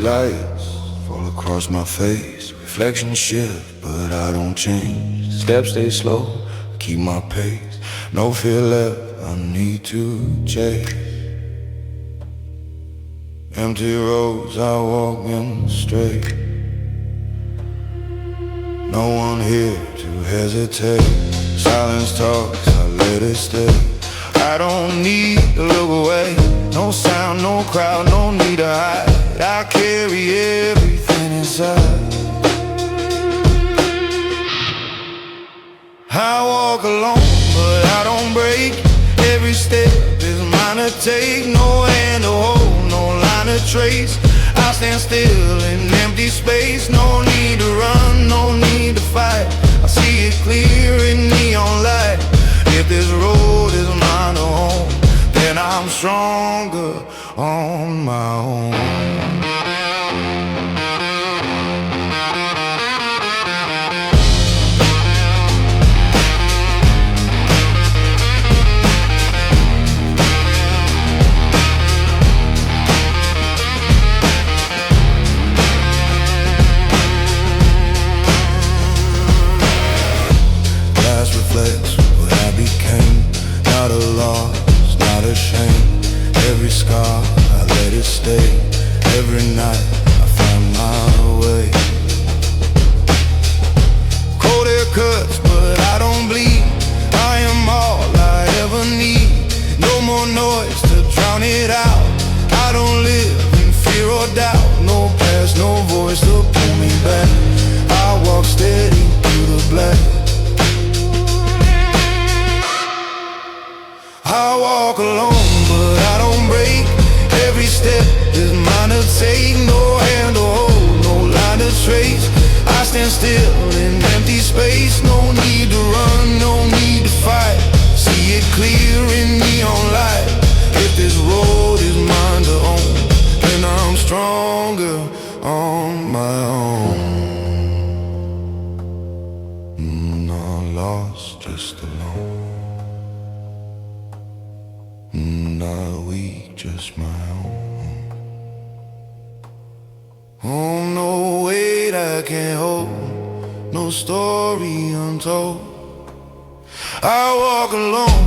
lights fall across my face. Reflections shift, but I don't change. Steps stay slow, keep my pace. No fear left, I need to chase. Empty roads, I walk in straight. No one here to hesitate. Silence talks, I let it stay. I don't need to look away. No sound, no crowd, no need to hide. I carry everything inside. I walk alone, but I don't break. Every step is mine to take. No hand to hold, no line to trace. I stand still in empty space. No need to run, no need to fight. I see it clear in neon light. If this road is mine to home, then I'm stronger on my own. Reflects what I became. Not a loss, not a shame. Every scar, I let it stay. Every night, I find my way. Cold air cuts, but I don't bleed. I am all I ever need. No more noise to drown it out. I don't live in fear or doubt. No past, no voice to pull me back. I walk steady through the black. I walk alone, but I don't break. Every step is mine to take. No hand to hold, no line to trace. I stand still in empty space. No need to run, no need to fight. See it clear in neon light. If this road is mine to own, then I'm stronger on my own. Not lost, just alone. Not weak, just my own. Oh, no weight I can't hold, no story untold. I walk alone.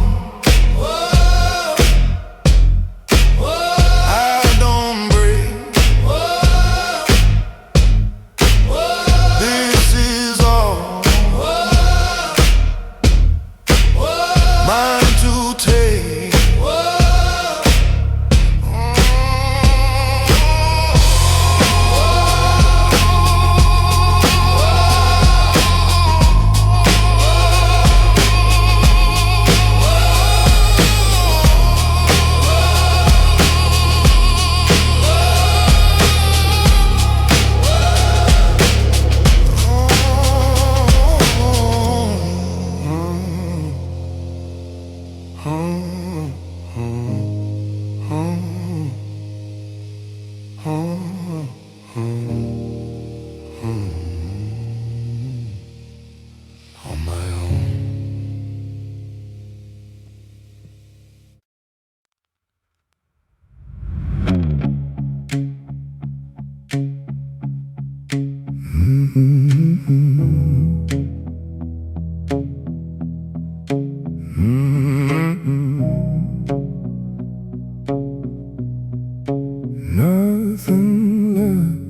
On my own. Nothing left.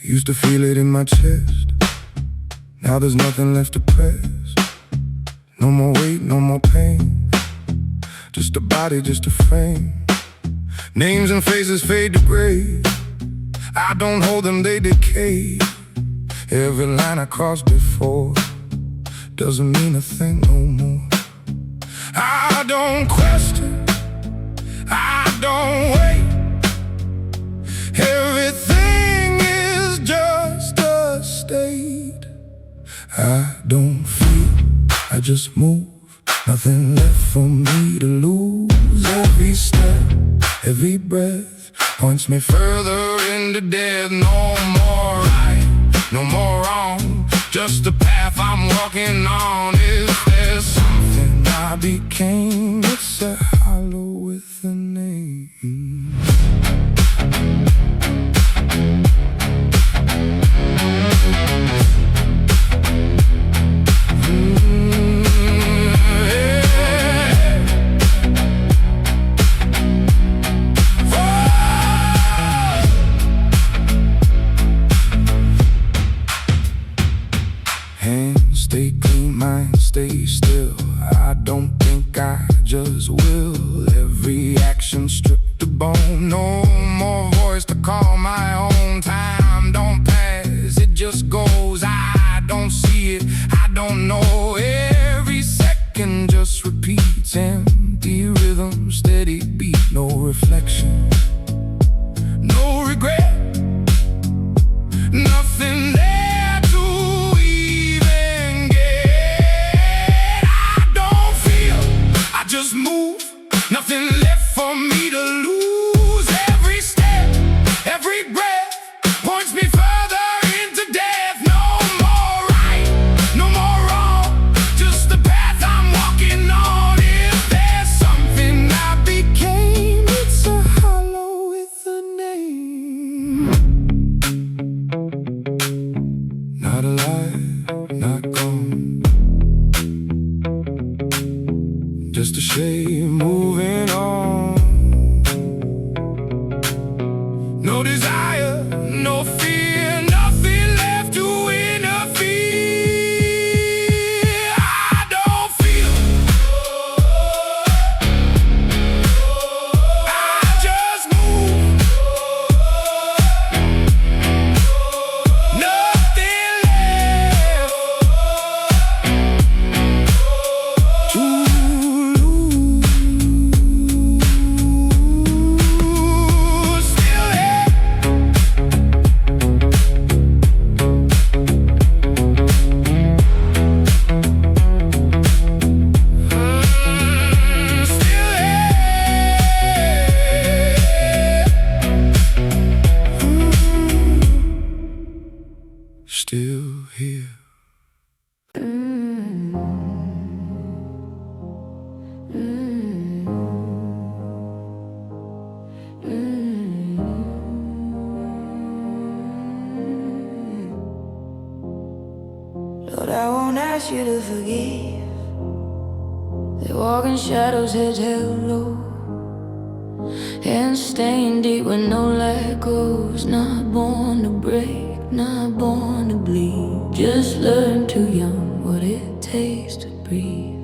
Used to feel it in my chest. Now there's nothing left to press. No more weight, no more pain. Just a body, just a frame. Names and faces fade to gray. I don't hold them, they decay. Every line I crossed before doesn't mean a thing no more. I don't question, I don't wait. Everything is just a state. I don't just move, nothing left for me to lose. Every step, every breath points me further into death. No more right, no more wrong, just the path I'm walking on. Is there something I became? It's a hollow with a name. Hands stay clean, mind stay still. I don't think I just will. Every action stripped to bone. No more voice to call my own. Time don't pass, it just goes. I don't see it, I don't know. Every second just repeats. Empty rhythm, steady beat. No reflection, no regret, nothing there just move, nothing left for me to lose. Every step, every breath points me further into death. No more right, no more wrong, just the path I'm walking on. If there's something I became, it's a hollow with a name. Not alive, not gone, just a shade moving on. No desire, no fear, nothing left to interfere. I don't feel, I just move, nothing left to still here. Lord, I won't ask you to forgive. They walk in shadows, heads held low, and staying deep when no light goes. Not born to break, not born to bleed. Just learn too young what it takes to breathe.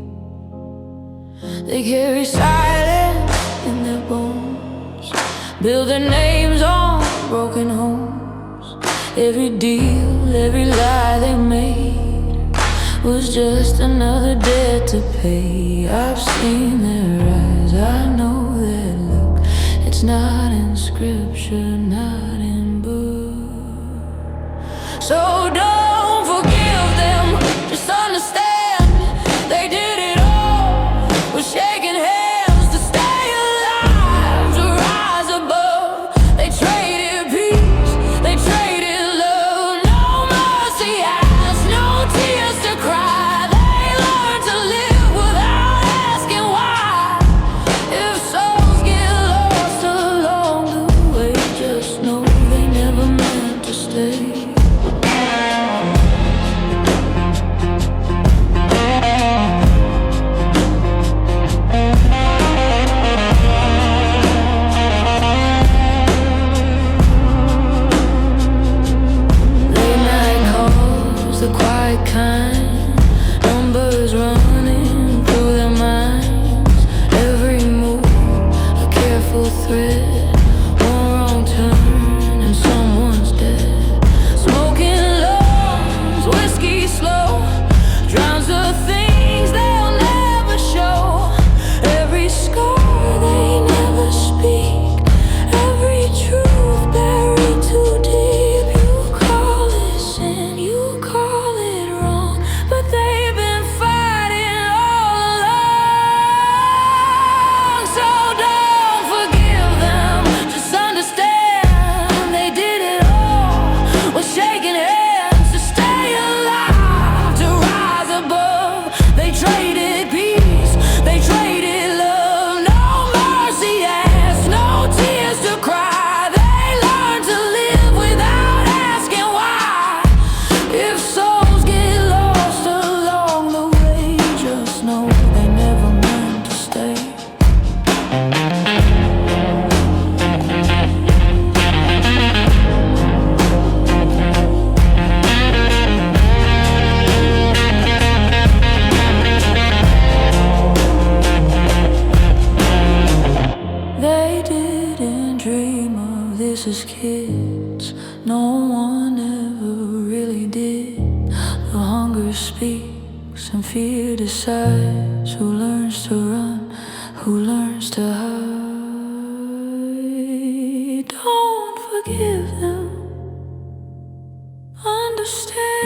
They carry silence in their bones, build their names on broken homes. Every deal, every lie they made was just another debt to pay. I've seen their eyes, I know their look. It's not in scripture, not in book. So don't forgive them, just understand they did it all with shaking hands to stay alive, to rise above. They traded peace, they traded love. No mercy asked, no tears to cry. They learned to live without asking why. decides who learns to run, who learns to hide. Don't forgive them, understand.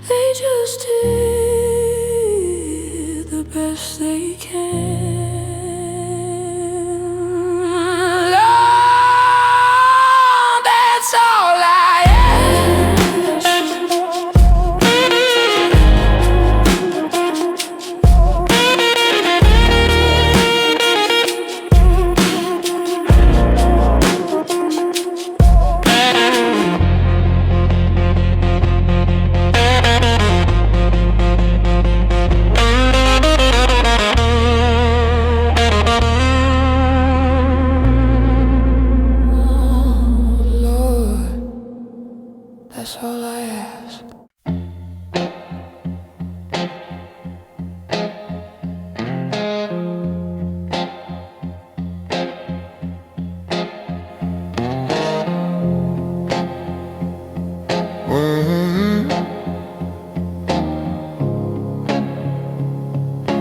They just did the best they can. Lord, that's all I That's all I ask.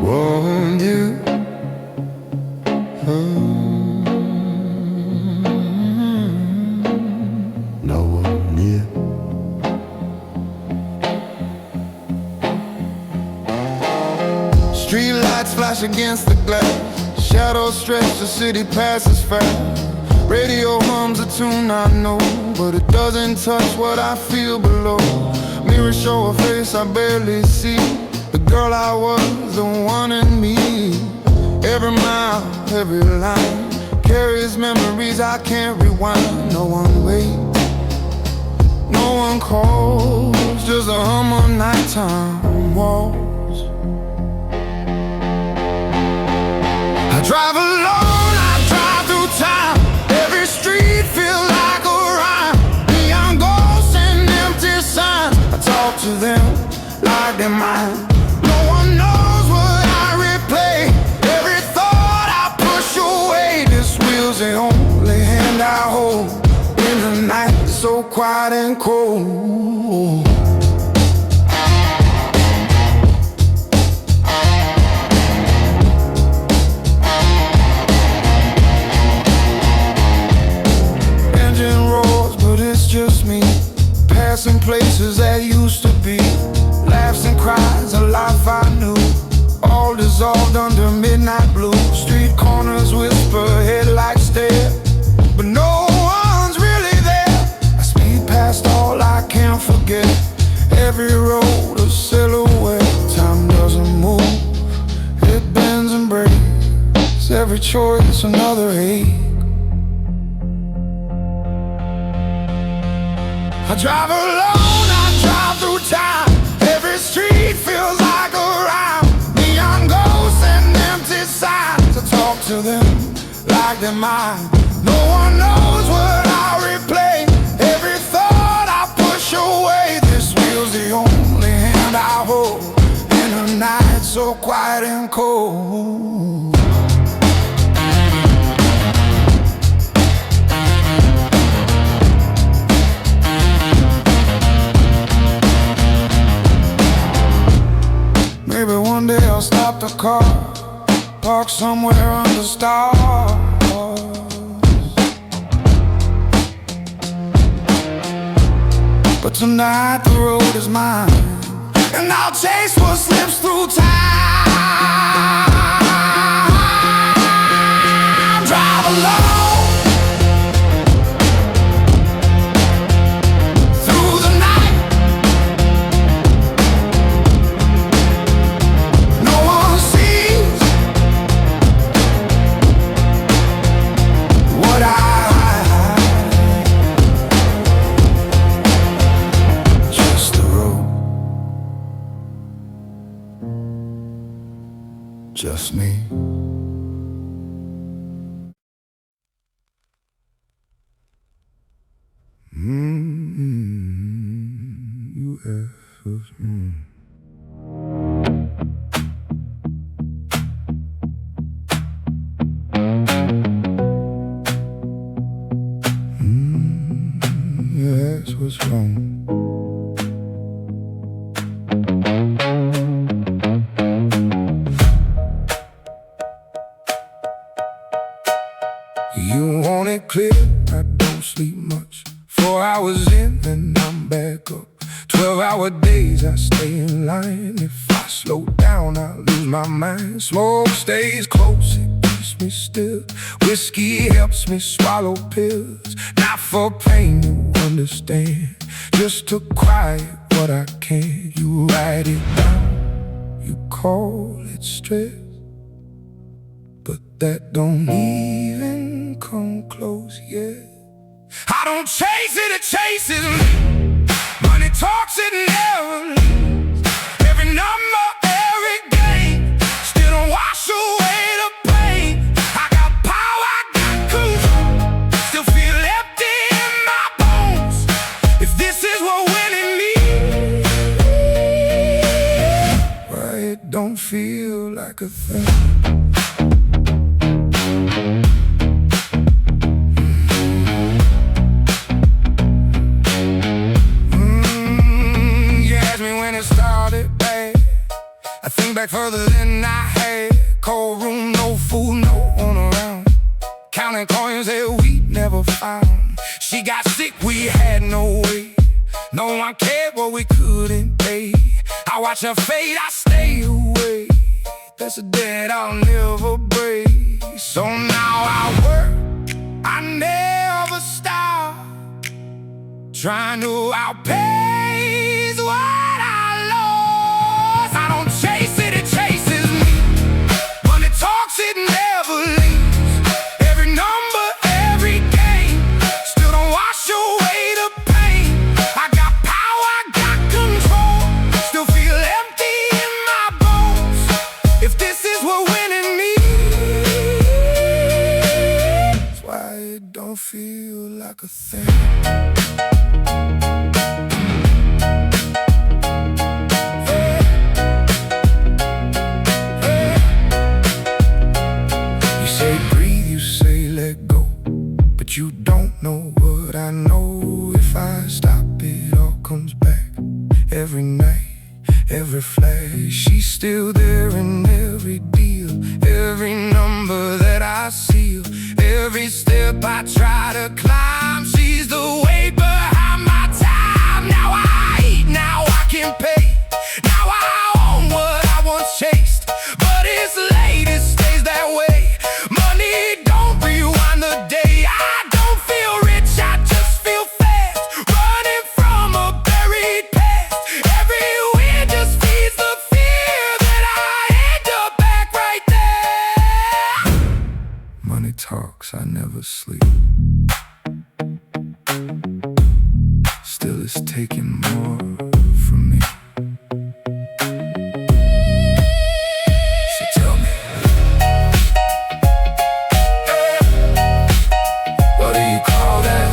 Won't you? No one near. Street lights flash against the glass, shadows stretch, the city passes fast. Radio hums a tune I know, but it doesn't touch what I feel below. Mirrors show a face I barely see, the girl I was, the one in me. Every mile, every line carries memories I can't rewind. No one waits, no one calls, just a hum of nighttime walls. I drive alone, I drive through time. Every street feels like a rhyme. Neon ghosts and empty signs, I talk to them like they're mine. No one knows what I replay, every thought I push away. This wheel's the only hand I hold in the night, it's so quiet and cold. Just me, passing places that used to be. Laughs and cries, a life I knew, all dissolved under midnight blue. Street corners whisper, headlights stare, but no one's really there. I speed past all I can't forget, every road a silhouette. Time doesn't move, it bends and breaks, every choice another ache. I drive alone, I drive through time. Every street feels like a rhyme. Neon ghosts and empty signs, I talk to them like they're mine. No one knows what I replay, every thought I push away. This wheel's the only hand I hold in a night so quiet and cold. Maybe one day I'll stop the car, park somewhere under stars. But tonight the road is mine, and I'll chase what slips through time. Drive alone just me. U.S. That's what's wrong. clear, I don't sleep much. 4 hours in and I'm back up. 12-hour days, I stay in line. If I slow down, I lose my mind. Smoke stays close, it keeps me still. Whiskey helps me swallow pills. Not for pain, you understand, just to quiet what I can. You write it down, you call it stress, but that don't even come close yet. I don't chase it, it chases me. Money talks, it never leaves. Every number, every game, still don't wash away the pain. I got power, I got control, still feel empty in my bones. If this is what winning means, why it don't feel like a thing. I think back further than I had. Cold room, no food, no one around. Counting coins that we never found. She got sick, we had no way. No one cared what we couldn't pay. I watch her fade, I stay away. That's a debt I'll never break. So now I work, I never stop, trying to outpace what I lost. I don't chase it, it chases me. Money talks, it never leaves. Every number, every game, still don't wash away the pain. I got power, I got control, still feel empty in my bones. If this is what winning means, that's why it don't feel like a thing. You don't know what I know. If I stop, it all comes back. Every night, every flash, she's still there in every deal. Every number that I seal, every step I try to climb, she's the weight behind my time. Now I eat, now I can pay. Now I own what I once chased. But it's late, it stays that way. Money don't rewind the day. Talks, I never sleep. Still it's taking more from me. So tell me, what do you call that?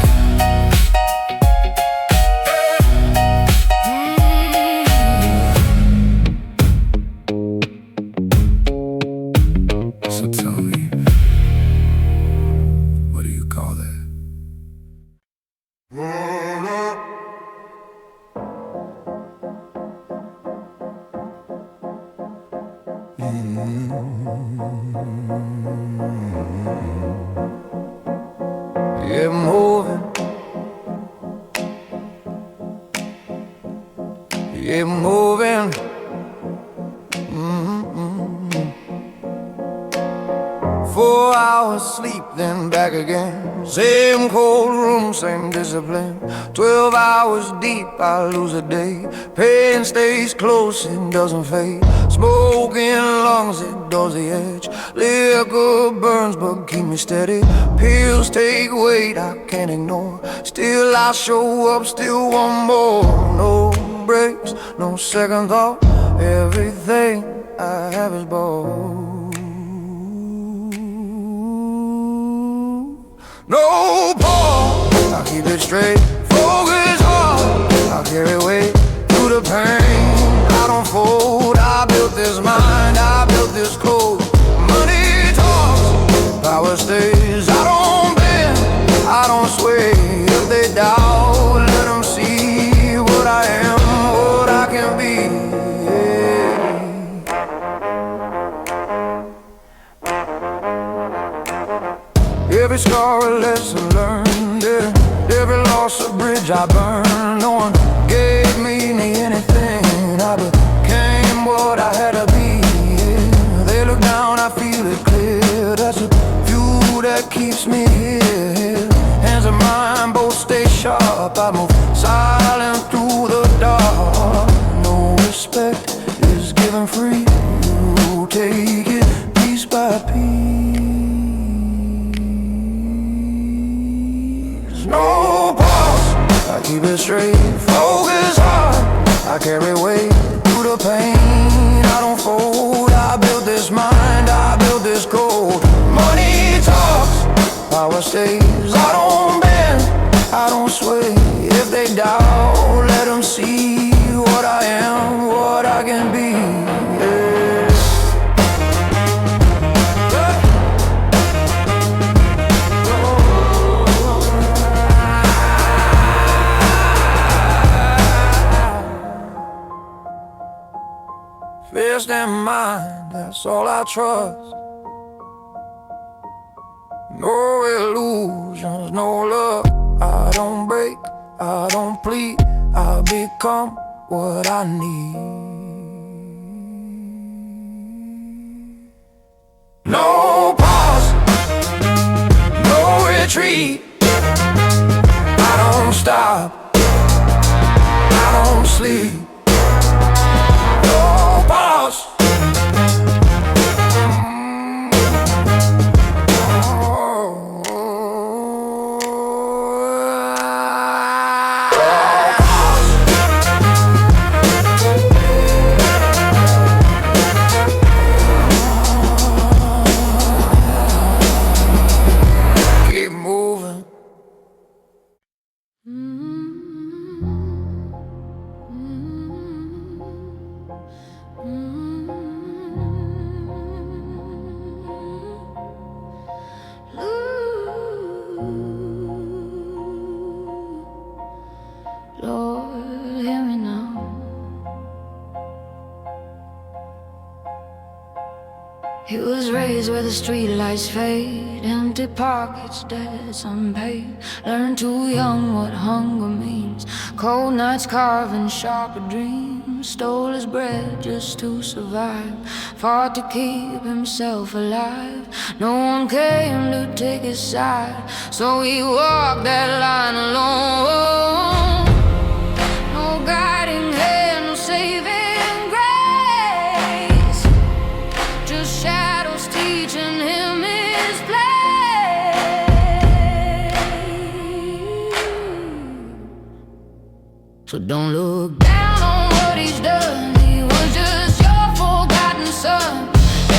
So tell me, you're moving, you're moving. 4 hours sleep, then back again. Same cold room, same discipline. 12 hours deep, I lose a day. Pain stays close, it doesn't fade. Smoke in lungs, it does the edge. Liquor burns, but keep me steady. Pills take weight, I can't ignore. Still I show up, still want more. No breaks, no second thought. Everything I have is bought. No pause, I'll keep it straight. Focus hard, I'll carry weight through the pain. I don't fold, I built this mind, I built this code. Money talks, power stays. I don't bend, I don't sway. If they doubt, let them see what I am, what I can be. Every scar a lesson I burned. No one gave me anything. I became what I had to be. Yeah. They look down, I feel it clear. That's a view that keeps me here. Hands of mine both stay sharp. I move silent through the dark. No respect is given free. You take it piece by piece. No pause, I keep it straight. Focus hard, I carry weight through the pain. I don't fold, I built this mind, I built this code. Money talks, power stays. I don't bend, I don't sway. If they doubt, let them see what I am, what I can be. Yeah. Fist in mind, that's all I trust. No illusions, no love. I don't break, I don't plead. I become what I need. No pause, no retreat. I don't stop, I don't sleep. No pause. Lord, hear me now. He was raised where the streetlights fade, empty pockets, debts unpaid. Learned too young what hunger means. Cold nights carving sharper dreams. Stole his bread just to survive. Fought to keep himself alive. No one came to take his side, so he walked that line alone. No guiding hand, no saving grace. Just shadows teaching him his place. So don't look down on what he's done. He was just your forgotten son.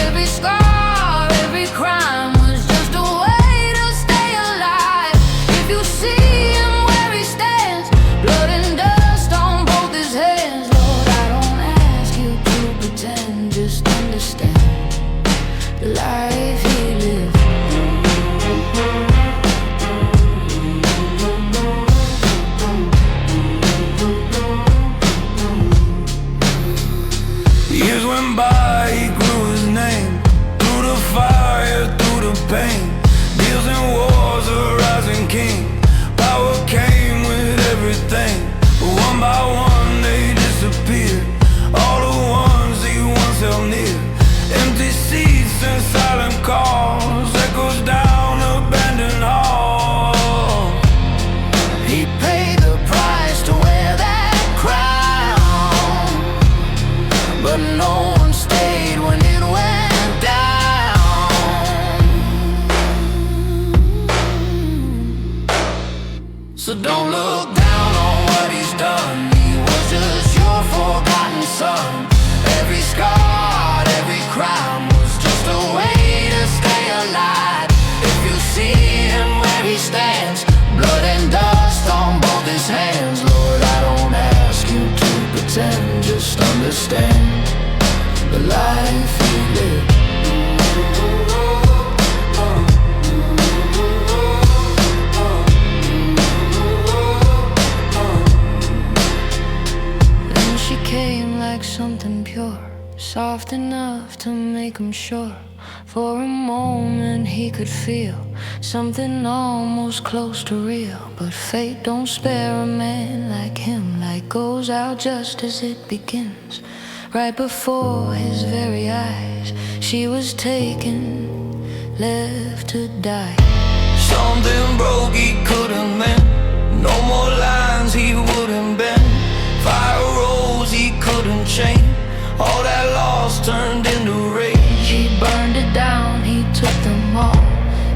Every scar, every crime was just a way to stay alive. If you see him where he stands, blood and dust on both his hands. Lord, I don't ask you to pretend, just understand the life he lived. Years went by, he grew his name. Through the fire, through the pain. Deals and wars, a rising king. Power came with everything, but one by one they disappeared. All the ones he once held near. Empty seats and silent calls, echoes down abandoned halls. He paid the price to wear that crown, but no one stayed when it went down. So don't look down on what he's done. He was just your forgotten son. Every scar, every crime was just a way to stay alive. If you see him where he stands, blood and dust on both his hands. Lord, I don't ask you to pretend, just understand the life he lived. Then she came like something pure, soft enough to make him sure. For a moment he could feel something almost close to real. But fate don't spare a man like him. Light goes out just as it begins. Right before his very eyes, she was taken, left to die. Something broke, he couldn't mend. No more lines he wouldn't bend. Fire rose, he couldn't change. All that loss turned into rage. He burned it down, he took them all.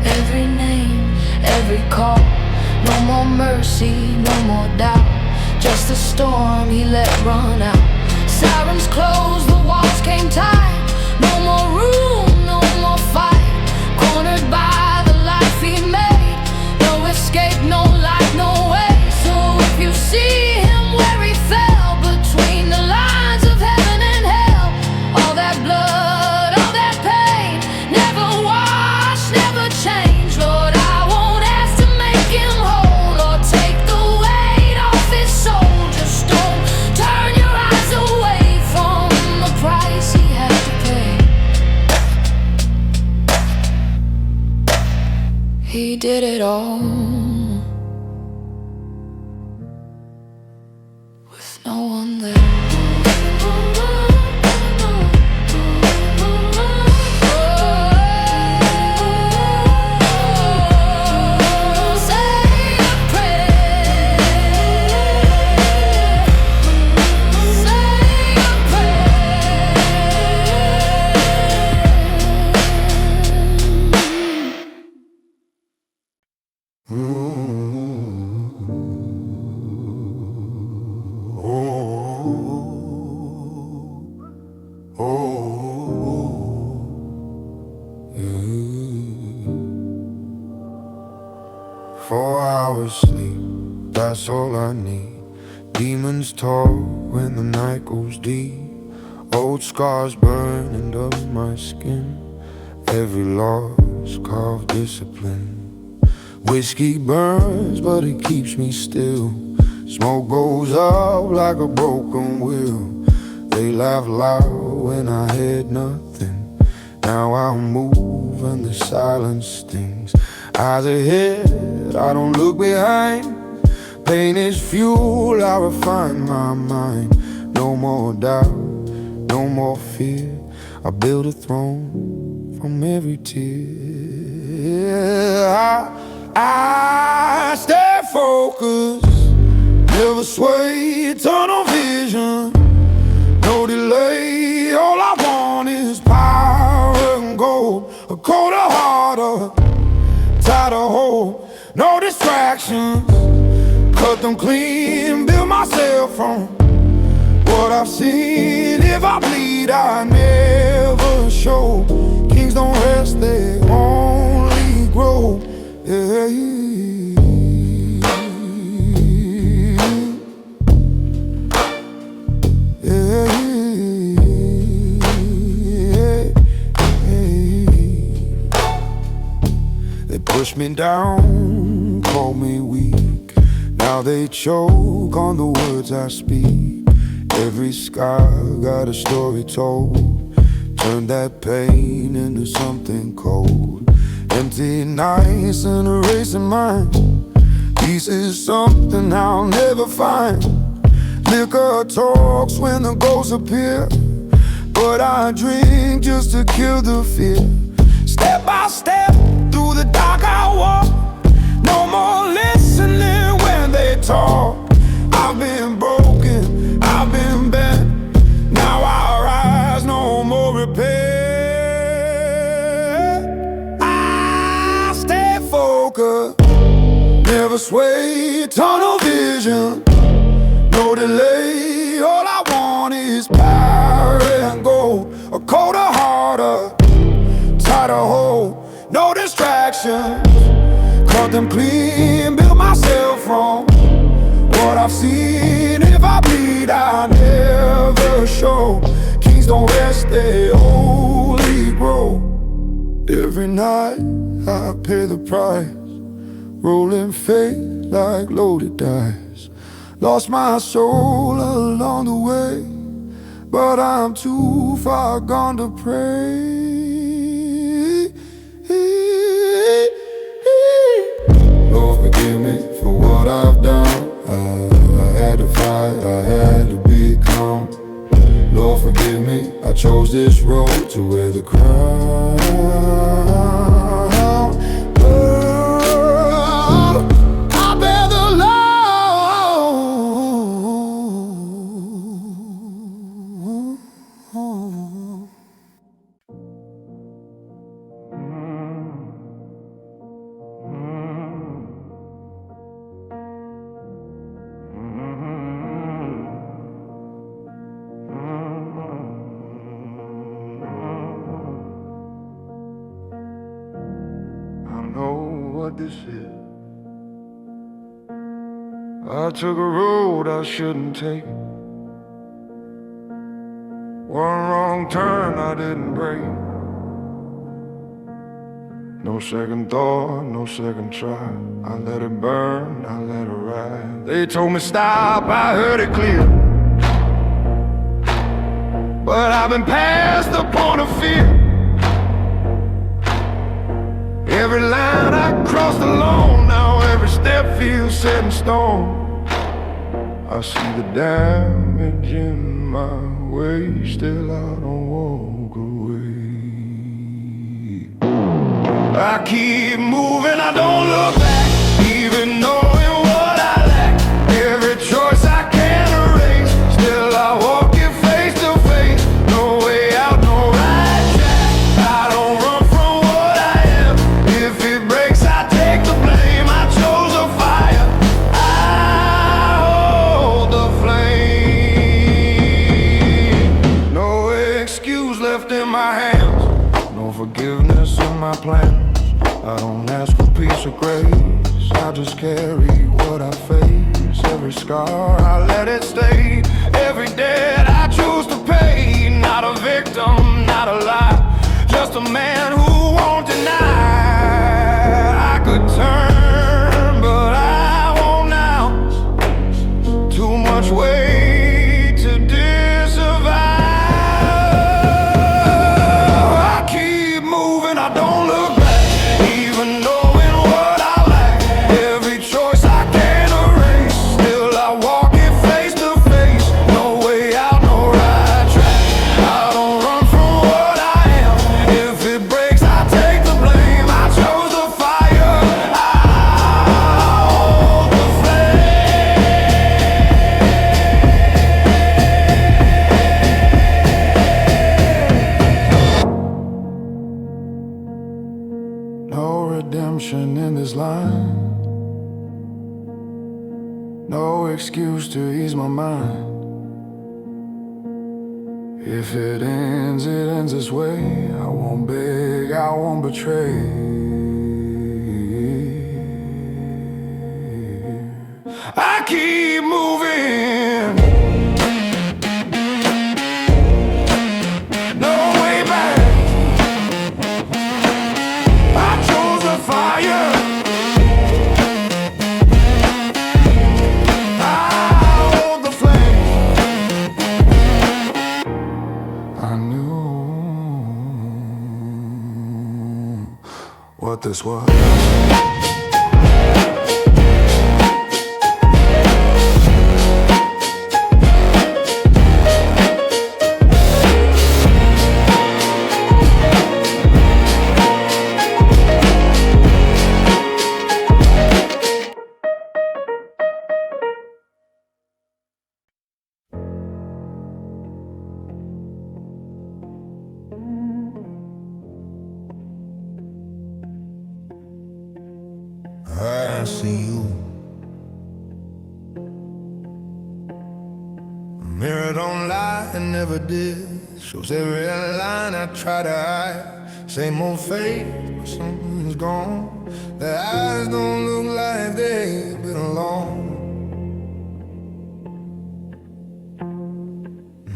Every name, every call. No more mercy, no more doubt. Just the storm he let run out. Sirens closed, the walls came tight. No more room, no more fight. Cornered by the life he made. No escape, no light, no way. So if you see him where he fell, between the lines of heaven and hell, all that blood, all that pain, never washed, never changed. Lord, I won't ask to make him whole or take the weight off his soul. Just don't turn your eyes away from the price he had to pay. He did it all with no one there. Sleep, that's all I need. Demons talk when the night goes deep. Old scars burn into my skin. Every loss carved discipline. Whiskey burns, but it keeps me still. Smoke goes up like a broken wheel. They laugh loud when I had nothing. Now I move and the silence stings. Eyes ahead, I don't look behind. Pain is fuel, I refine my mind. No more doubt, no more fear. I build a throne from every tear. I stay focused, never sway, tunnel vision, no delay. All I want is power and gold, a colder, harder, tighter hold, no distractions. Cut them clean, build myself from what I've seen. If I bleed, I never show. Kings don't rest, they only grow. Yeah. They push me down, call me weak. Now they choke on the words I speak. Every scar got a story told. Turn that pain into something cold. Empty nights and a racing mind. Peace is something I'll never find. Liquor talks when the ghosts appear, but I drink just to kill the fear. Step by step through the dark I walk. No more listening when they talk. I've been broken, I've been bent. Now I rise, no more repair. I stay focused, never sway, tunnel vision, no delay. All I want is power and gold, a colder, harder, tighter hold, no distractions. Cut them clean, build myself from what I've seen. If I bleed, I never show. Kings don't rest, they only grow. Every night I pay the price, rolling fate like loaded dice. Lost my soul along the way, but I'm too far gone to pray. Lord, forgive me for what I've done. I had to fight, I had to become. Lord, forgive me, I chose this road to wear the crown. I bear the load. What this is. I took a road I shouldn't take. One wrong turn I didn't break. No second thought, no second try. I let it burn, I let it ride. They told me stop, I heard it clear. But I've been past the point of fear. Every line I crossed alone, now every step feels set in stone. I see the damage in my way, still I don't walk away. I keep moving, I don't look back, even knowing what I lack. Every choice I can't erase, still I walk it face to face. No way out, no right track. I don't run from what I am. If it breaks, I take the blame. I chose a fire, I hold the flame. No excuse left in my hands, no forgiveness in my plans. I don't ask for peace or grace, I just carry what I face. Every scar, I let it stay. Every debt I choose to pay. Not a victim, not a lie, just a man who won't deny. I could turn, but I won't now. Too much weight to survive. I keep moving, I don't look back, even knowing what I lack. Every choice I can't erase, still I walk it face to face. No way out, no right track. I don't run from what I am. If it breaks, I take the blame. I chose the fire, I hold the flame. No redemption in this line, no excuse to ease my mind. If it ends this way. I won't beg, I won't betray. I keep moving, no way back. I chose the fire, I hold the flame. I knew what this was. I see you. Mirror don't lie, it never did. Shows every line I try to hide. Same old face, but something's gone. Their eyes don't look like they've been alone.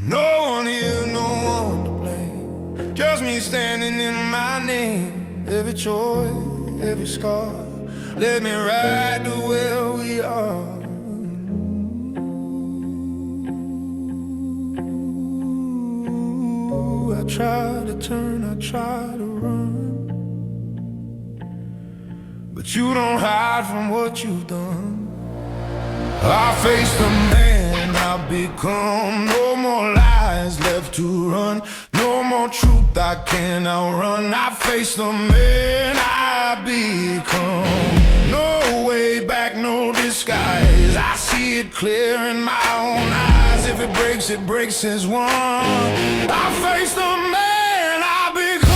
No one here, no one to blame. Just me standing in my name. Every choice, every scar, let me ride to where we are. I try to turn, I try to run. but you don't hide from what you've done. I face the man I've become. No more lies left to run, no more truth I can't outrun. I face the man I've become. No way back, no disguise. I see it clear in my own eyes. If it breaks as one. I face the man I've become.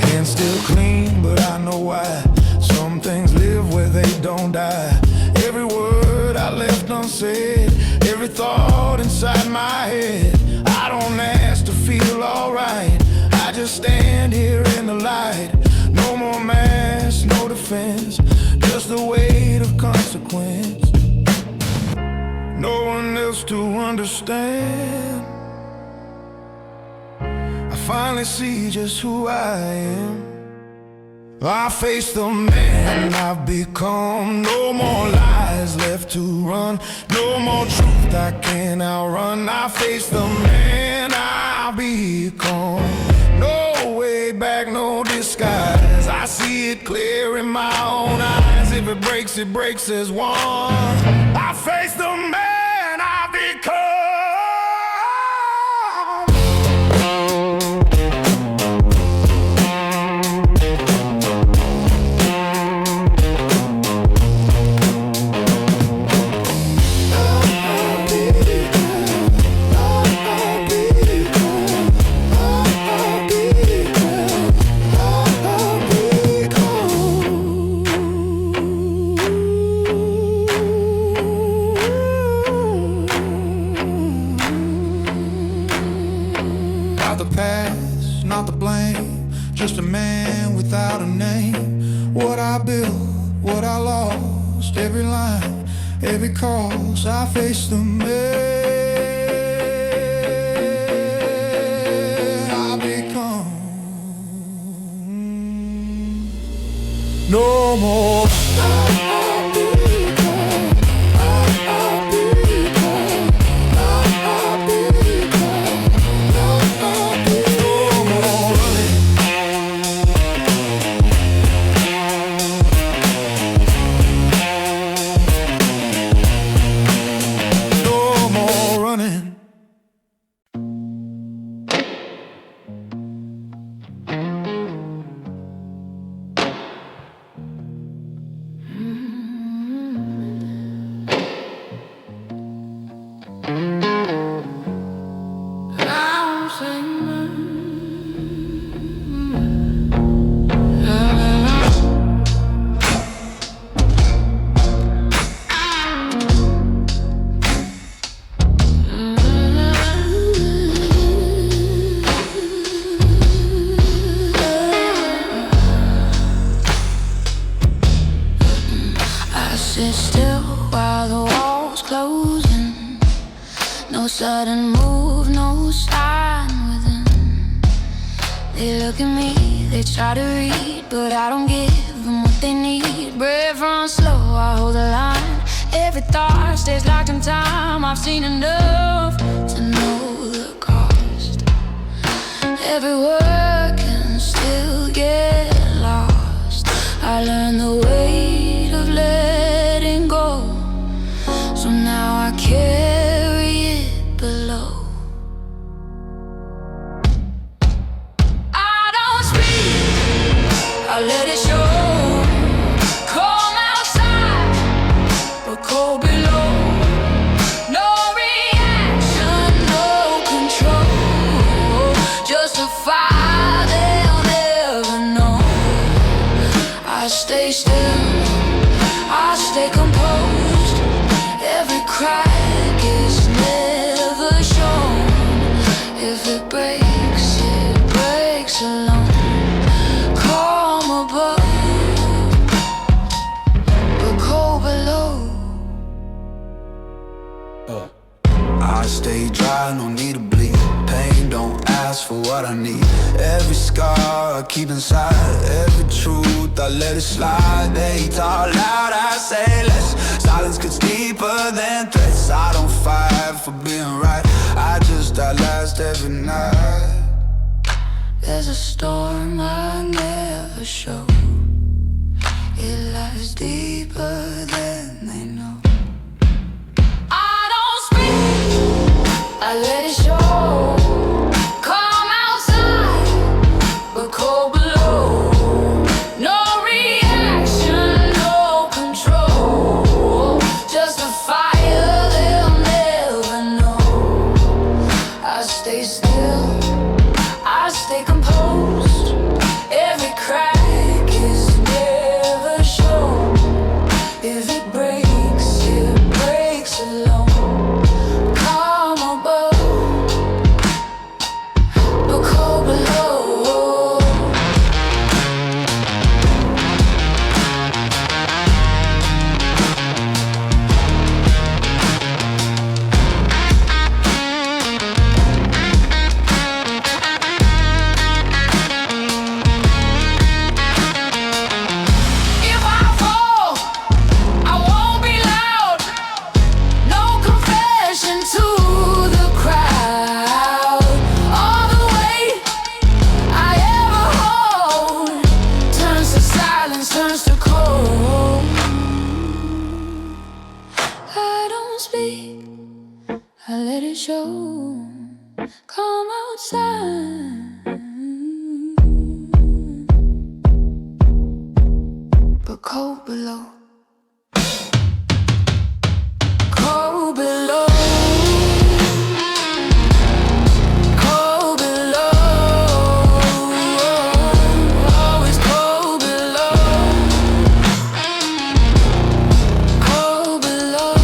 Hands still clean, but I know why. Some things live where they don't die. Every word I left unsaid, every thought inside my head. I don't ask to feel alright, I just stand here in the light. No more mask, no defense, just the weight of consequence. No one else to understand. I finally see just who I am. I face the man I've become. No more lies left to run, no more truth I can't outrun. I face the man I've become. No way back, no disguise. I see it clear in my own eyes. If it breaks as one. I face the man I've become. Not the past, not the blame, just a man without a name. What I built, what I lost, every line, every cause. I face the man I become. No more. Sit still while the walls closing. No sudden move, no sign within. They look at me, they try to read, but I don't give them what they need. Brave run slow, I hold the line. Every thought stays locked in time. I've seen enough to know the cost. Every word can still get lost. I learned the weight of letting go, so now I carry it below. I don't speak, I let it show. Calm outside, but cold below. No reaction, no control. Just a fire they'll never know. I stay still, I stay composed. Every crack is never shown. If it breaks alone. Calm above, but cold below. I stay dry, no need to bleed. Pain don't ask for what I need. Every scar I keep inside, every truth I let it slide. They talk loud, I say less. Silence gets deeper than threats. I don't fight for being realized every night there's a storm I never show. It lies deeper than they know. I don't speak, I let it show. Come outside, but cold below. No reaction, no control. Just a fire they'll never know. I stay still, I stay composed. Every crack is never shown. If it breaks alone. Calm above, but cold below. If I fall, I won't be loud. No confession to the crowd. All the weight I ever hold turns to silence, turns to cold. I don't speak, I let it show. Come outside, but cold below. Cold below. Cold below. Always cold below. Cold below.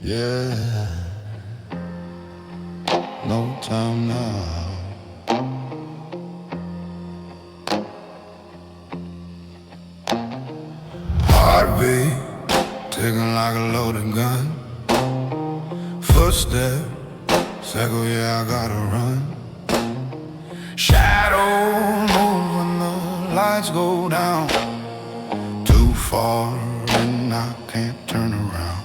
Yeah, no time now. Heartbeat ticking like a loaded gun. Footsteps echo, yeah, I gotta run. Shadows move when the lights go down. Too far and I can't turn around.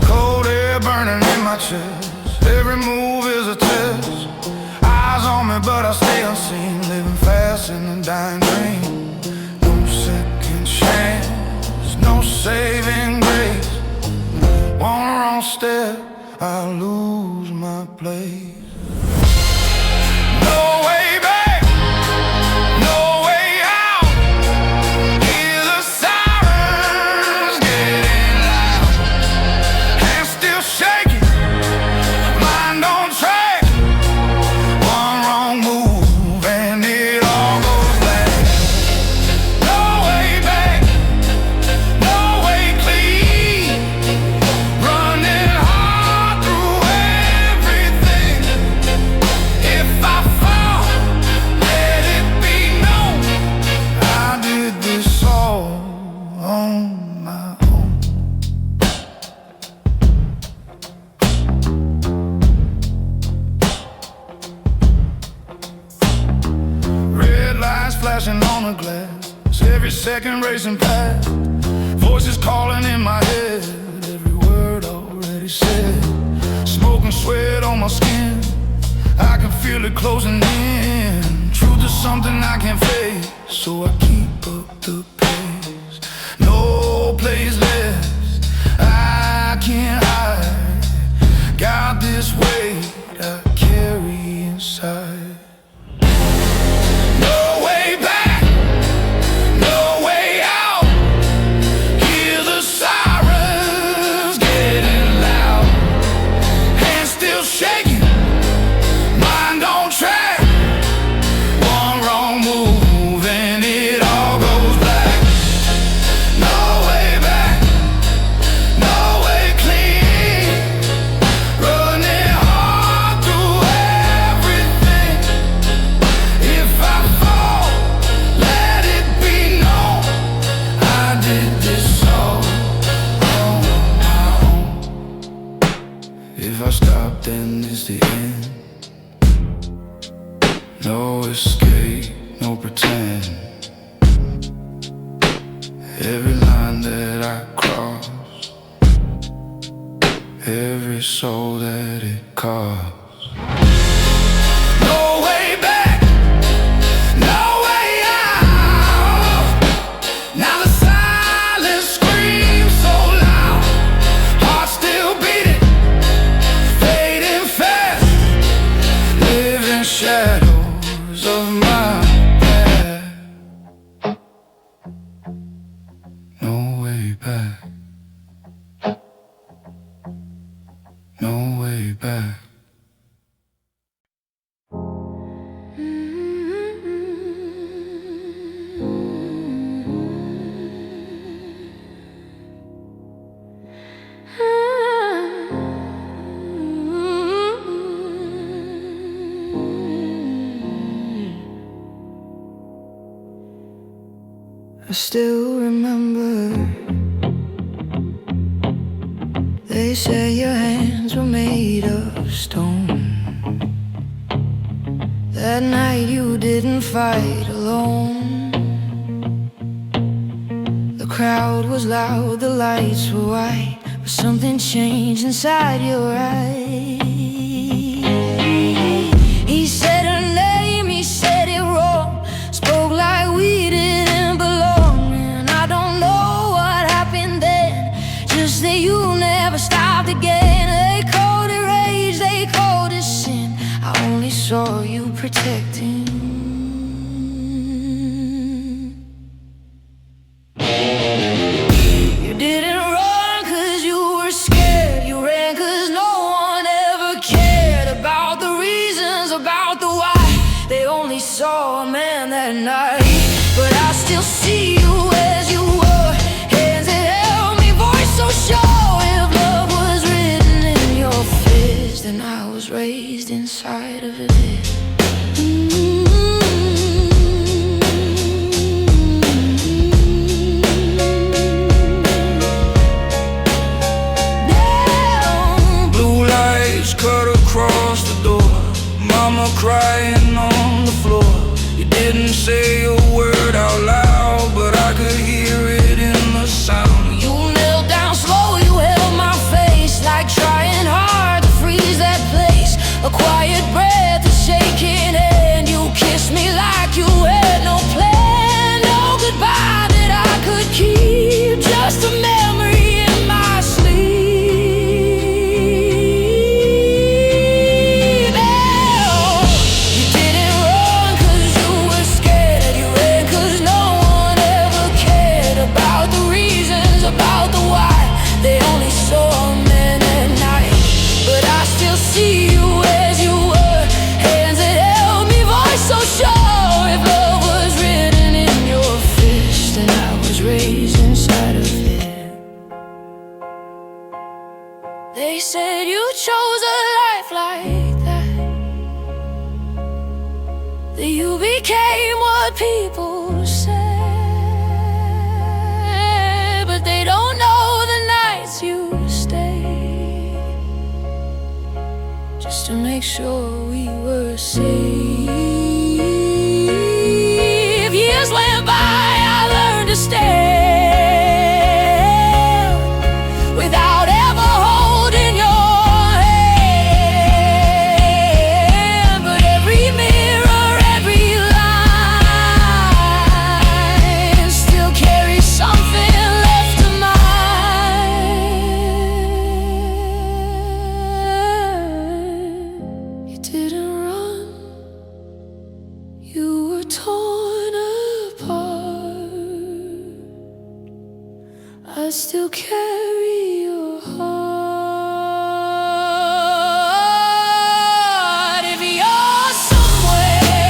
Cold air burning in my chest. Every move is a test. Eyes on me, but I stay unseen. Living fast in a dying dream. No second chance, no saving grace. One wrong step, I lose my place. No way back, no way out. Hear the sirens getting loud. Hands still shaking, mind on track. One wrong move and it all goes black. No way back, no way clean. Running hard through everything. If I fall, let it be known I did this all on my own. Red lights flashing on the glass, every second racing past. Voices calling in my head, every word already said. Smoke and sweat on my skin, I can feel it closing in. Truth is something I can't face, so I keep up the pace. No place left, I can't hide. Got this weight I carry inside. No way back, no way out. Hear the sirens getting loud. Hands still shaking, mind on track. One wrong move and it all goes black. every line that I cross, every soul that it costs. No way back, no way out. Now the silence screams so loud, heart still beating, fading fast, living shadows of my past. No way back, no way back. I still remember they say your hands were made of stone. That night you didn't fight alone. The crowd was loud, the lights were white, but something changed inside your eyes. He said her name, he said it wrong, spoke like we didn't belong. And I don't know what happened then, just that you never stopped again. They called it rage, they called it sin. I only saw you protecting. You didn't run 'cause you were scared, you ran 'cause no one ever cared about the reasons, about the why. They only saw a man that night. But I still see you as you were, hands that held me, voice so sure. If love was written in your fist, then I was raised inside of it. Blue lights cut across the door, mama crying on the floor. You didn't say a word out loud, but I could hear it in the sound. You knelt down slow, you held my face, like trying hard to freeze that place. A quiet breath, a shaking hand. You kissed me like you had no plan, no goodbye that I could keep, just a memory in my sleep. You didn't run 'cause you were scared, you ran 'cause no one ever cared about the reasons, about the why. They only saw men at night. But I still see you as you were, hands that held me, voice so sure. If love was written in your fist, and I was raised inside of it. They said you chose a life like that, that you became what people said. But they don't know the nights you stayed, just to make sure we were safe. Years went by, I learned to stand without ever holding your hand. But every mirror, every line still carries something left of mine. You didn't run, you were torn apart. I still carry your heart. If you're somewhere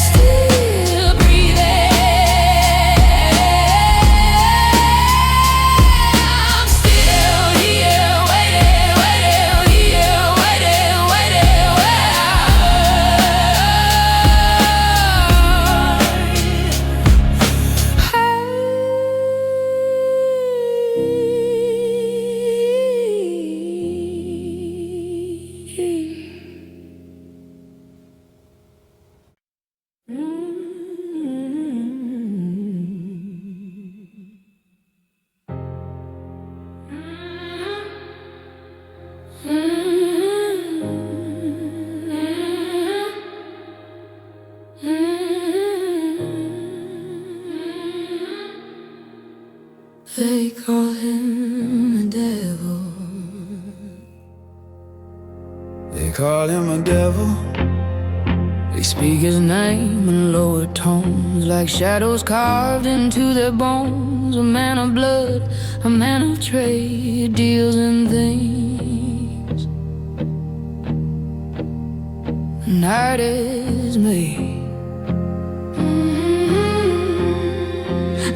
still breathing, I'm still here waiting, waiting, here waiting, waiting, waiting. They call him the devil. They call him a devil. They speak his name in lower tones, like shadows carved into their bones. A man of blood, a man of trade, deals in things. Night is me.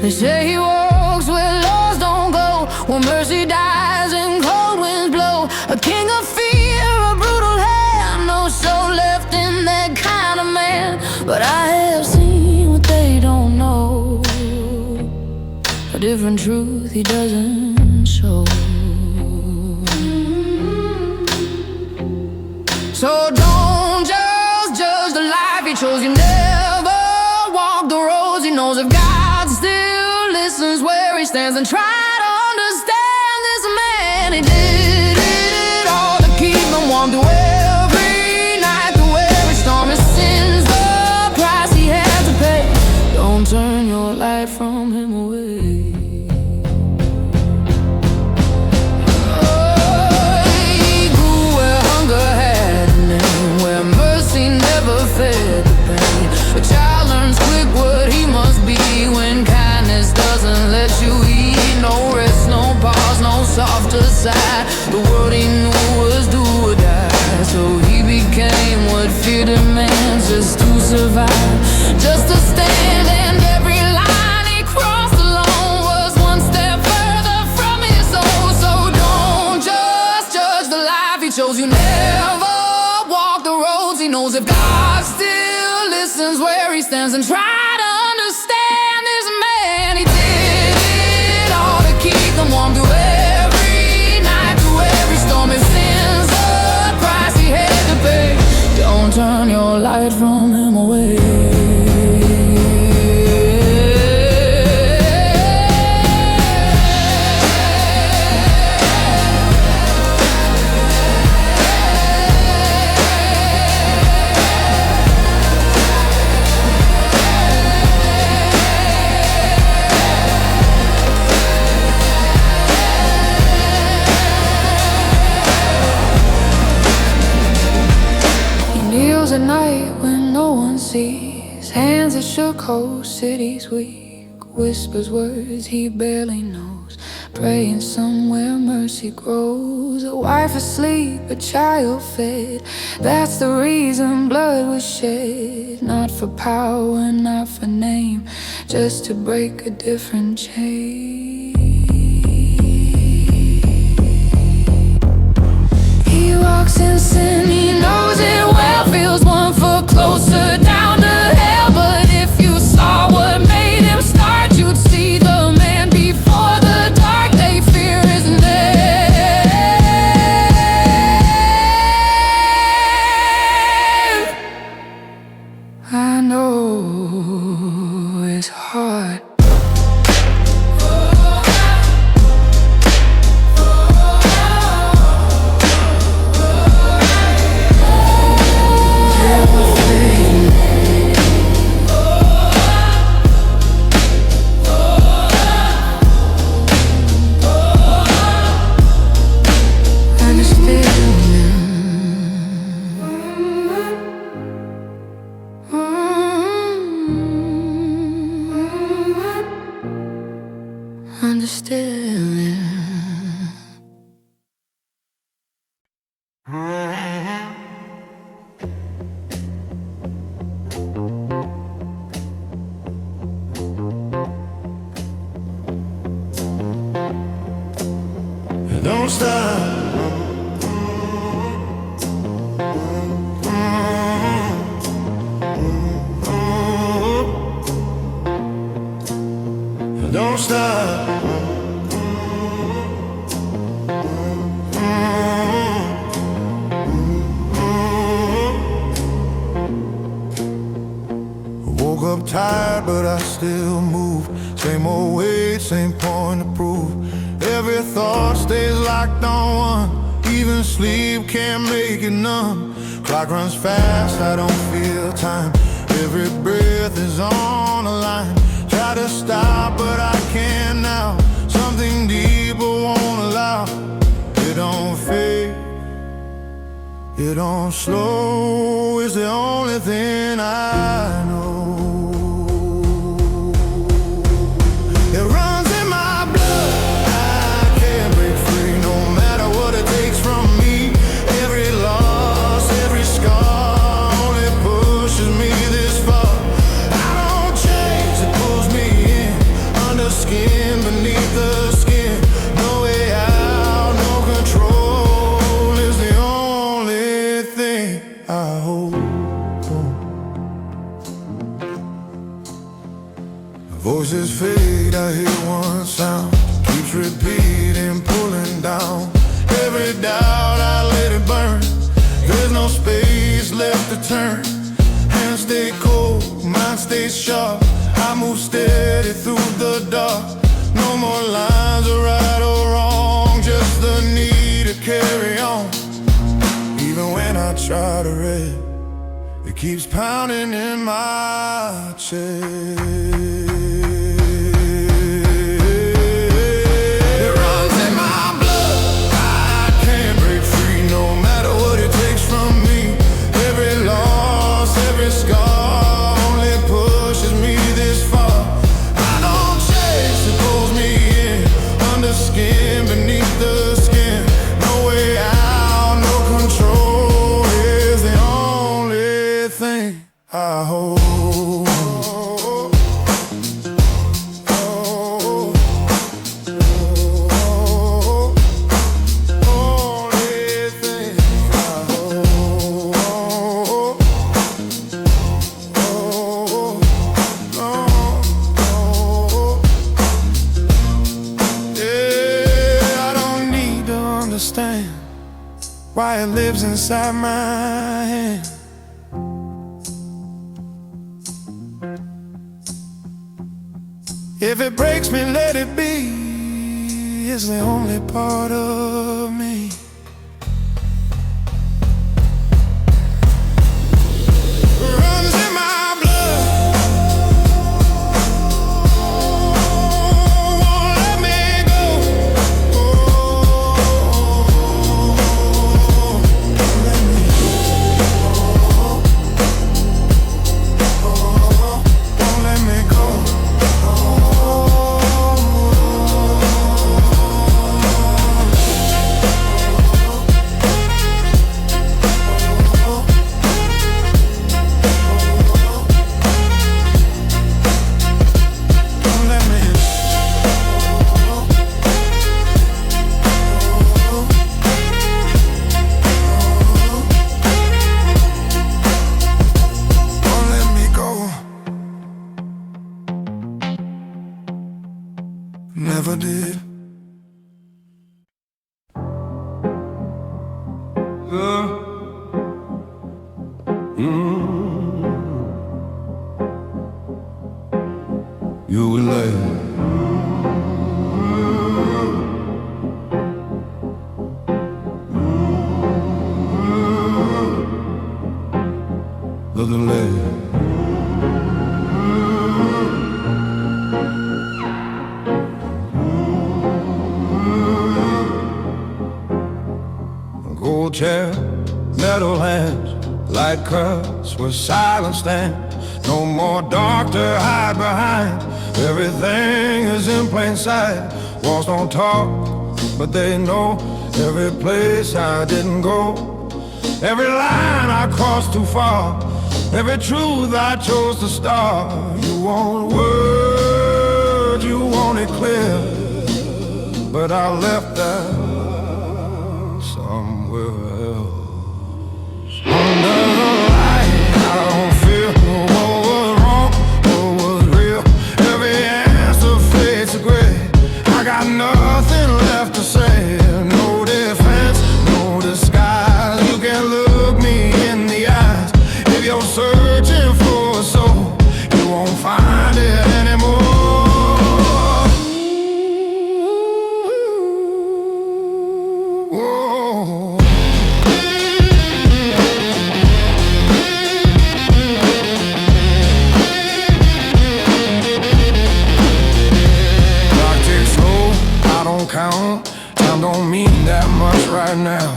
They say he walks where laws don't go, where mercy dies and cold winds blow. A king of fear, a brutal hand, no soul left in that kind of man. But I have seen what they don't know, a different truth he doesn't show. So don't just judge the life he chose. You never walk the roads he knows. If God still listens where he stands, and try to understand this man. He did it all to keep him warm through every night, through every storm. His sins, the price he had to pay. Don't turn your light from him away. Fed the pain. A child learns quick what he must be when kindness doesn't let you eat. No rest, no pause, no softer side. The world he knew was do or die. So he became what fear demands, just to survive, just to stand. And every line he crossed alone was one step further from his soul. So don't just judge the life he chose. You never walk the roads he knows. If God still listens where he stands, and try to understand this man. He did it all to keep them warm through every night, through every storm. His sins, the price he had to pay. Don't turn your light from him away. At night when no one sees, hands that shook whole cities weak, whispers words he barely knows, praying somewhere mercy grows. A wife asleep, a child fed, that's the reason blood was shed. Not for power, not for name, just to break a different chain. He walks in sin, he knows it well, feels 1 foot closer down to hell. But if you saw what made him start, you'd see the man before the dark they fear isn't there. I know it's hard. Understand. Don't stop. Don't stop. Woke up tired, but I still move. Same old weight, same point to prove. Every thought stays locked on one. Even sleep can't make it numb. Clock runs fast, I don't feel time. Every breath is on a line. Try to stop, but I can't now. Something it on slow is the only thing I know. It runs in my blood, I can't break free, no matter what it takes from me. Every loss, every scar only pushes me this far. I don't change, it pulls me in, under skin, beneath the skin. No way out, no control is the only thing I hold on. Voices fade, I hear one sound, keeps repeating, pulling down. Every doubt I let it burn, there's no space left to turn. Hands stay cold, mind stays sharp, I move steady through the dark. No more lines of right or wrong, just the need to carry on. Even when I try to rest, it keeps pounding in my chest. It runs in my blood, I can't break free, no matter what it takes from me. Every loss, every scar only pushes me this far. I don't chase, it pulls me in, under skin, beneath the skin. No way out, no control is the only thing I hold. Only thing I hold. Yeah, I don't need to understand why it lives inside my hand. If it breaks me, let it be. It's the only part of me. Runs in my blood, won't let me go. Don't let me go. Don't let me Don't let me go. Never did. You would lay the lay. Gold chair, metal hands, light cuts where silence stands. No more dark to hide behind. Everything is in plain sight. Walls don't talk, but they know every place I didn't go. Every line I crossed too far, every truth I chose to start. You want words, you want it clear, but I left that somewhere else. Under the light, I don't feel what was wrong, what was real. Every answer fades to gray. I got nothing left to say. No defense, no disguise. You can look me in the eyes. If you're searching for a soul, you won't find it anymore. Whoa. Clock ticks slow, I don't count. Time don't mean that much right now.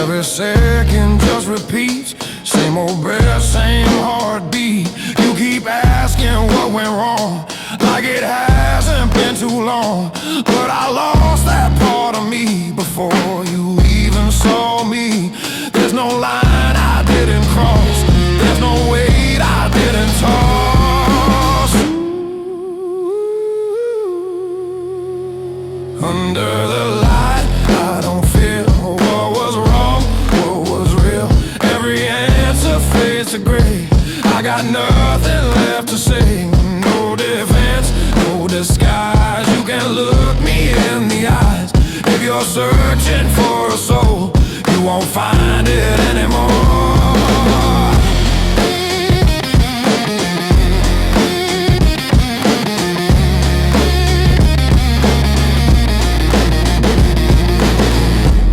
Every second just repeats. Same old breath, same heartbeat. You keep asking what went wrong, like it hasn't been too long. But I lost that part of me before you even saw me. There's no line I didn't cross, there's no weight I didn't toss. Under the light, I don't feel what was wrong, what was real. Every answer fades to gray. I got nothing left to say. No defense, no disguise. You can look me in the eyes. If you're searching for a soul, you won't find it anymore.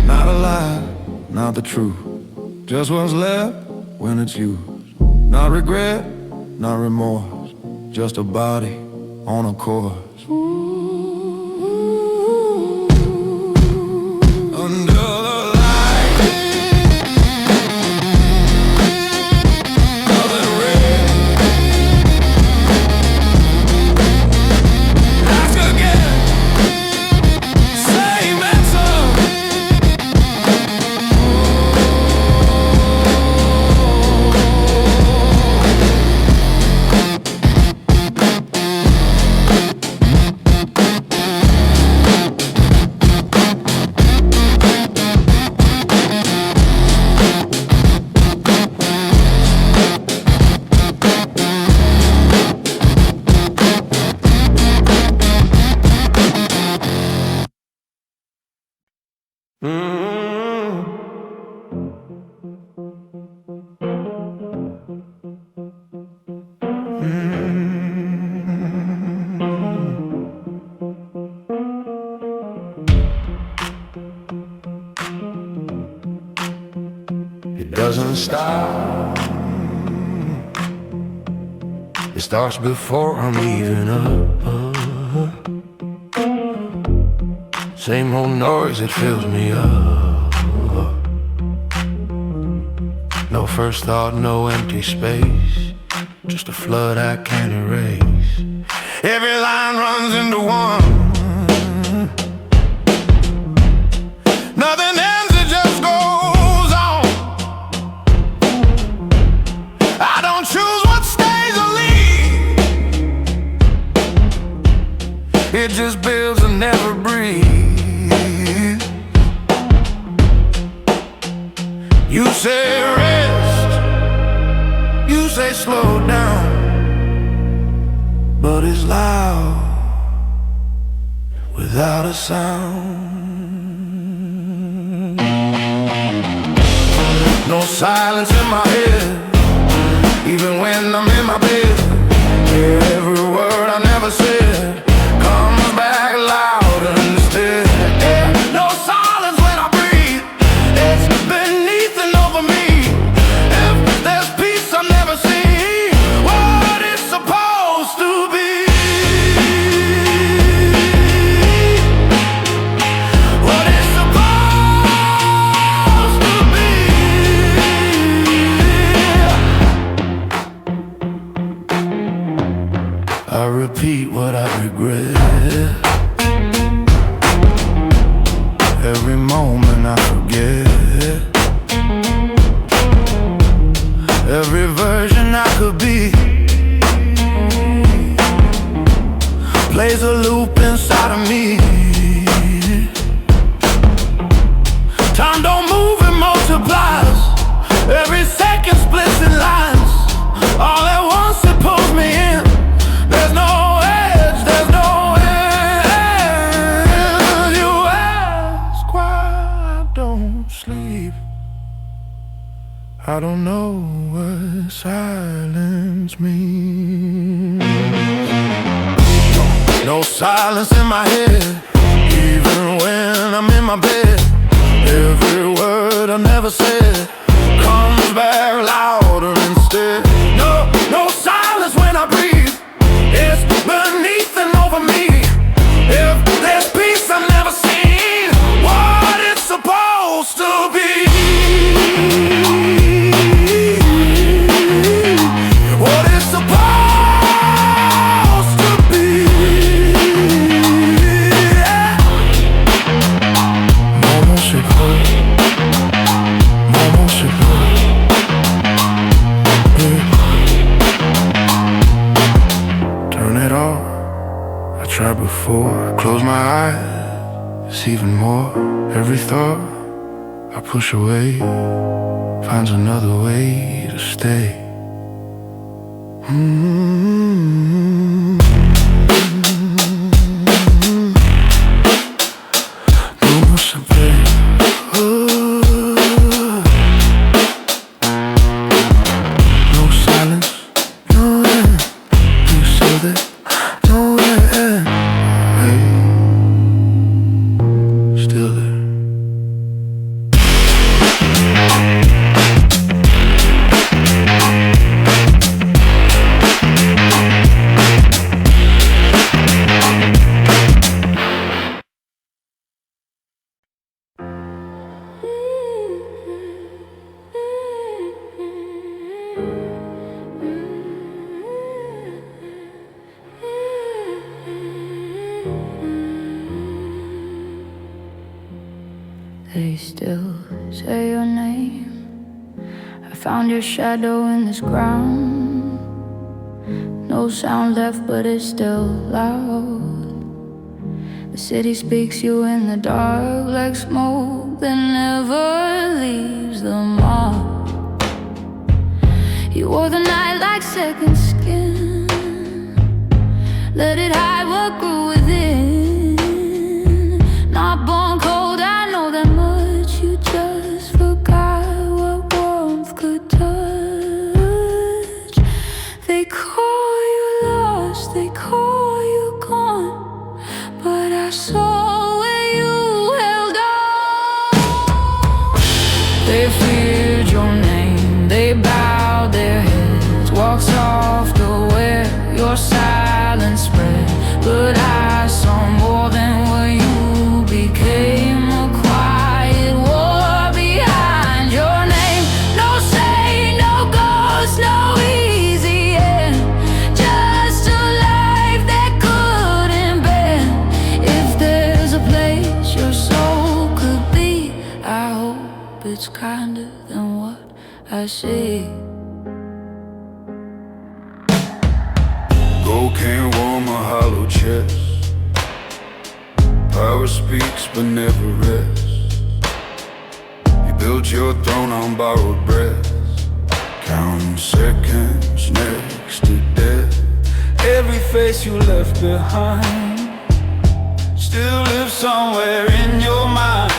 Not a lie, not the truth. Just what's left when it's used. Not regret, not remorse. Just a body on a course. Under the light, nothing red. Ask again, same answer. It doesn't stop. It starts before I'm even up. Same old noise, it fills me up. No first thought, no empty space. Just a flood I can't erase. Every line runs into one. Nothing ends, it just goes on. I don't choose what stays or leaves. It just builds and never breathes. You say rest, you say slow down, but it's loud without a sound. No silence in my head, even when I'm in my bed. Every word I never said comes back louder instead. No silence when I breathe, it's beneath and over me. If there's peace I've never seen, what it's supposed to be. What it's supposed to be. I repeat what I regret. Every moment I forget. Every version I could be plays a loop inside of me. Time don't move, it multiplies. Every second splits in lines. All at once it pulls me in. There's no edge, there's no end. You ask why I don't sleep. I don't know what silence means. No silence in my head, even when I'm in my bed. Every word I never said comes back louder instead. No silence when I breathe, it's beneath and over me. If there's peace I've never seen, what it's supposed to be. tried before. I close my eyes, it's even more. Every thought I push away finds another way to stay. No more simply. No silence, no end. You said that no end. Hey, still there. They still say your name. I found your shadow in this ground. No sound left, but it's still loud. The city speaks you in the dark like smoke that never leaves the mark. You wore the night like second skin. Let it hide what grew within. Not born cold, I know that much. You just forgot what warmth could touch. They call you lost, they call you gone, but I saw where you held on. They feared your name, they bowed their heads, walked soft aware your silence spread. But I saw more than what you became, a quiet war behind your name. No say, no ghost, no easy end, just a life that couldn't bend. If there's a place your soul could be, I hope it's kinder than what I see. Gold can't warm a hollow chest. Power speaks but never rests. You built your throne on borrowed breath, counting seconds next to death. Every face you left behind still lives somewhere in your mind,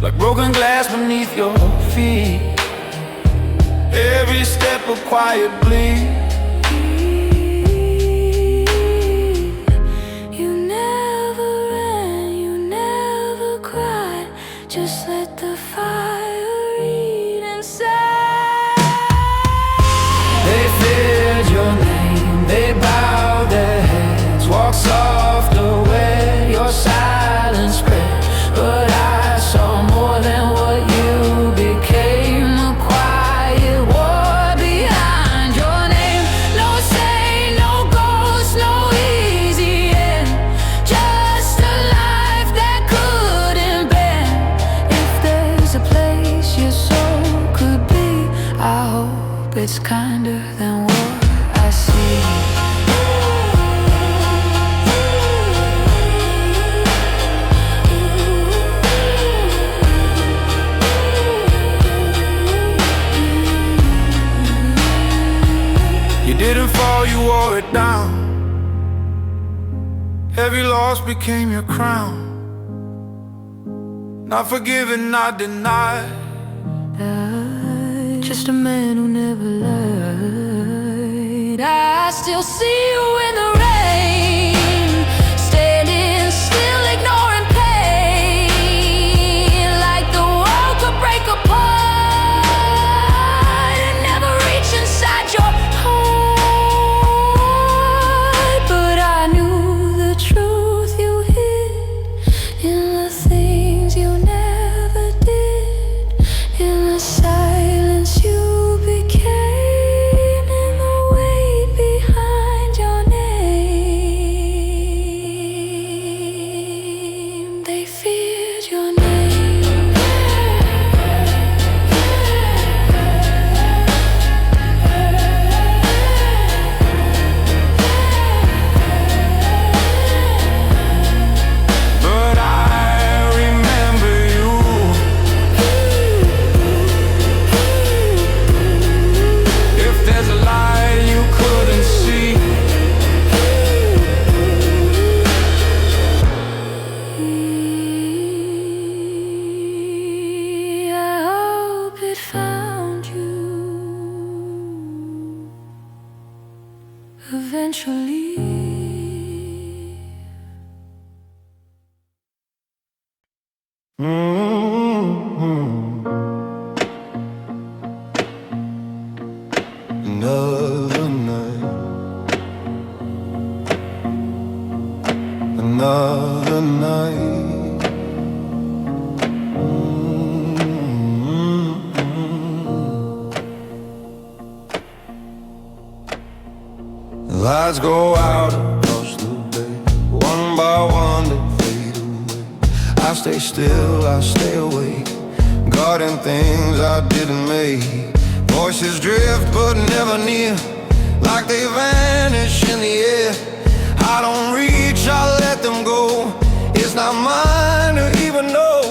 like broken glass beneath your feet. Every step a quiet bleed. Just let the fire eat inside. They feared your name, they bowed their heads, walked soft away, your silence spread. But I saw more than what you became, a quiet war behind your name. No say, no ghost, no easy end, just a life that couldn't bend. If there's a place your soul could be, I hope it's kinder than what I see. You didn't fall, you wore it down. Every loss became your crown. Not forgiven, not denied. Just a man who never lied. I still see you in the rain, standing still, ignoring pain, like the world could break apart and never reach inside your heart. But I knew the truth you hid in the things you never did, in the silence you became, in the weight behind your name. Another night, another night. Lights go out across the bay, one by one they fade away. I stay still, I stay awake, guarding things I didn't make. Voices drift but never near, like they vanish in the air. I don't reach, I let them go. It's not mine to even know.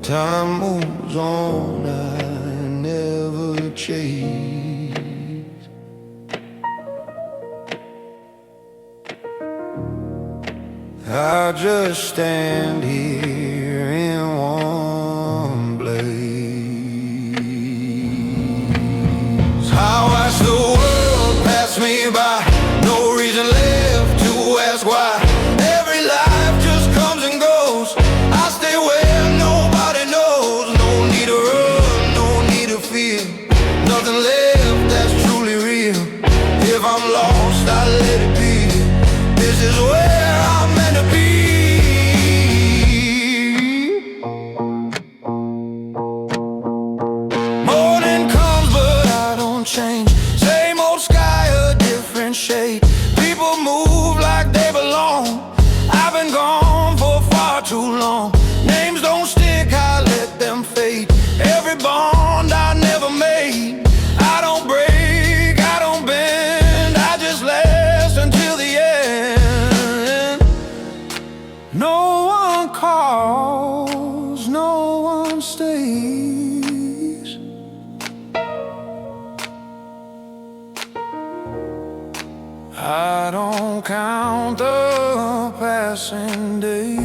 Time moves on, I never chase. I just stand here in one place. I watch the world pass me by, no reason left to ask why. Every life just comes and goes. I stay where nobody knows. No need to run, no need to fear. Nothing left that's truly real. If I'm lost, I let it be. This is where I'm meant to be. Morning comes but I don't change. Same old sky, a different shade. People move like they belong. I've been gone for far too long. Names don't stick, I let them fade. Every bond I never made. I don't break, I don't bend, I just last until the end. No one calls, no one stays. I don't count the passing days.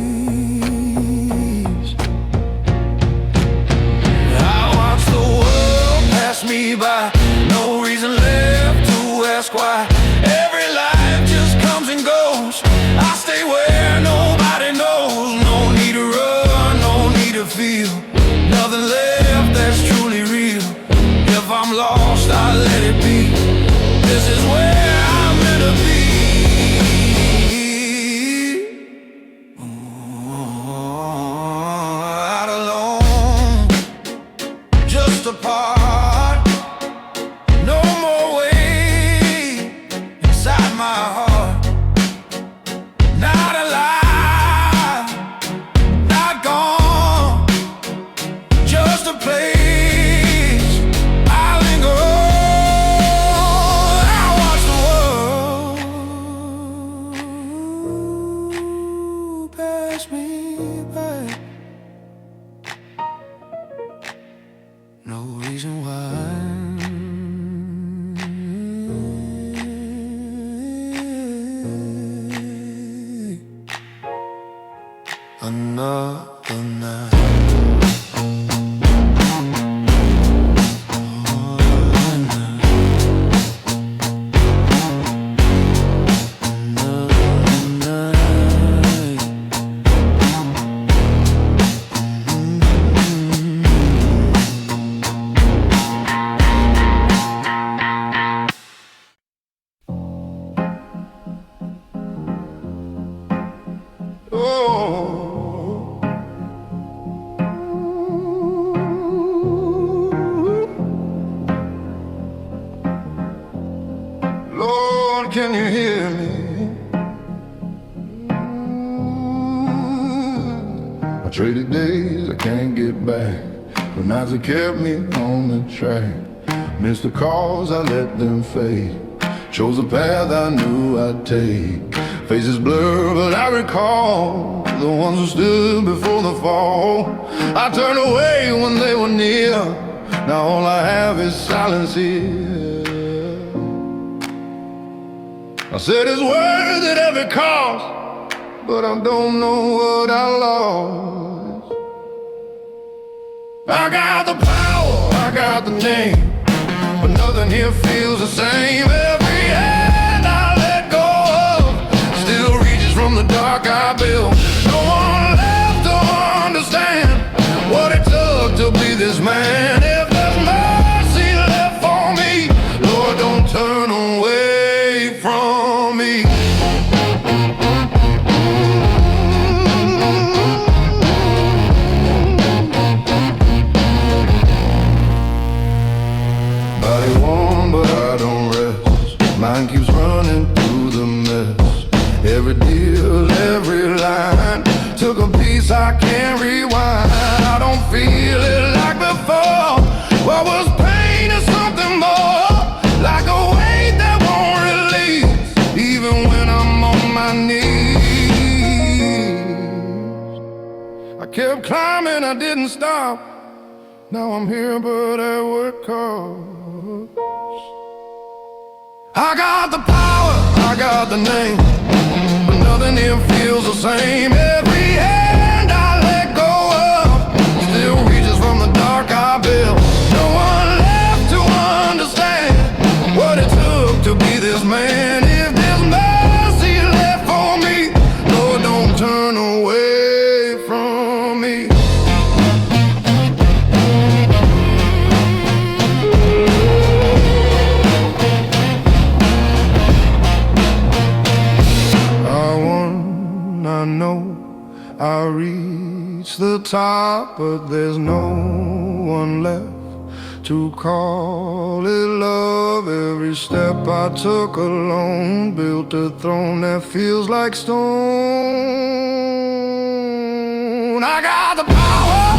I watch the world pass me by, no reason left to ask why. Every life just comes and goes. I stay where nobody knows. No need to run, no need to feel. Nothing left that's truly real. If I'm lost, I let it be. This is where I'm meant to be. Not alone, just apart. No more weight inside my heart. Not alive, not gone, just a place I linger on. I watch the world pass me by. No reason why. Another night. Oh, Lord, can you hear me? I traded days I can't get back, but nights that kept me on the track. Missed the calls, I let them fade. Chose the path I knew I'd take. Faces blur, but I recall the ones who stood before the fall. I turned away when they were near. Now all I have is silence here. I said it's worth it every cost, but I don't know what I lost. I got the power, I got the name, but nothing here feels the same. Every Line keeps running through the mess. Every deal, every line took a piece I can't rewind. I don't feel it like before. What was pain is something more, like a weight that won't release, even when I'm on my knees. I kept climbing, I didn't stop. Now I'm here, but at what cost? I got the power, I got the name, but nothing here feels the same. Every hand I let go of still reaches from the dark I built. No one left to understand what it took to be this man. If there's mercy left for me, Lord, don't turn away from me. I know I reached the top, but there's no one left to call it love. Every step I took alone built a throne that feels like stone. I got the power,